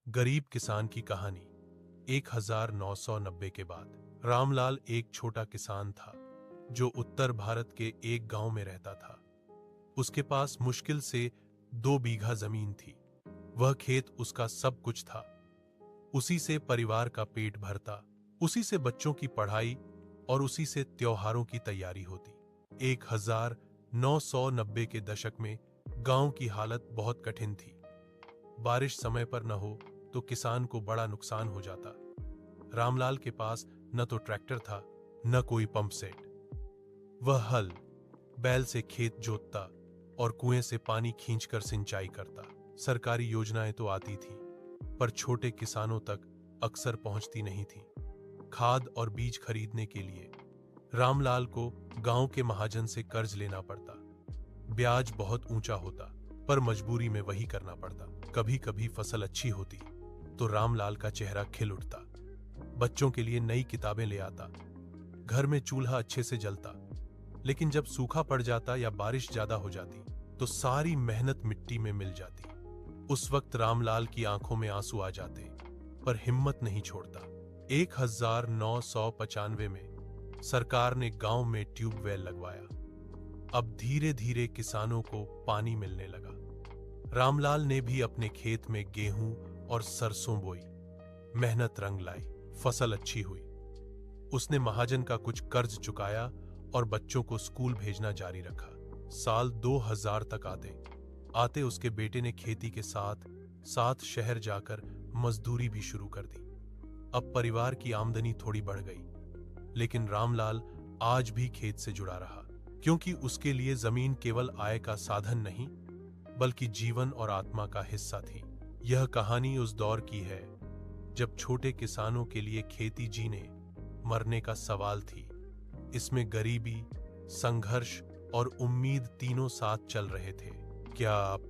गरीब किसान की कहानी। 1990 के बाद रामलाल एक छोटा किसान था जो उत्तर भारत के एक गांव में रहता था। उसके पास मुश्किल से 2 बीघा जमीन थी। वह खेत उसका सब कुछ था। उसी से परिवार का पेट भरता, उसी से बच्चों की पढ़ाई और उसी से त्योहारों की तैयारी होती। 1990 के दशक में गांव की हालत बहुत कठिन थी। बारिश समय पर न हो तो किसान को बड़ा नुकसान हो जाता। रामलाल के पास न तो ट्रैक्टर था, न कोई पंप सेट। वह हल बैल से खेत जोतता और कुएं से पानी खींचकर सिंचाई करता। सरकारी योजनाएं तो आती थी, पर छोटे किसानों तक अक्सर पहुंचती नहीं थी। खाद और बीज खरीदने के लिए रामलाल को गांव के महाजन से कर्ज लेना पड़ता। ब्याज बहुत ऊंचा होता, पर मजबूरी में वही करना पड़ता। कभी कभी फसल अच्छी होती तो रामलाल का चेहरा खिल उठता। बच्चों के लिए नई किताबें ले आता, घर में चूल्हा अच्छे से जलता। लेकिन जब सूखा पड़ जाता या बारिश ज्यादा हो जाती तो सारी मेहनत मिट्टी में मिल जाती। उस वक्त रामलाल की आंखों में आंसू आ जाते, पर हिम्मत नहीं छोड़ता। 1995 में सरकार ने गांव में ट्यूबवेल लगवाया। अब धीरे धीरे किसानों को पानी मिलने लगा। रामलाल ने भी अपने खेत में गेहूं और सरसों बोई। मेहनत रंग लाई, फसल अच्छी हुई। उसने महाजन का कुछ कर्ज चुकाया और बच्चों को स्कूल भेजना जारी रखा। साल 2000 तक आते आते उसके बेटे ने खेती के साथ साथ शहर जाकर मजदूरी भी शुरू कर दी। अब परिवार की आमदनी थोड़ी बढ़ गई, लेकिन रामलाल आज भी खेत से जुड़ा रहा, क्योंकि उसके लिए जमीन केवल आय का साधन नहीं, बल्कि जीवन और आत्मा का हिस्सा थी। यह कहानी उस दौर की है जब छोटे किसानों के लिए खेती जीने मरने का सवाल थी। इसमें गरीबी, संघर्ष और उम्मीद तीनों साथ चल रहे थे। क्या आप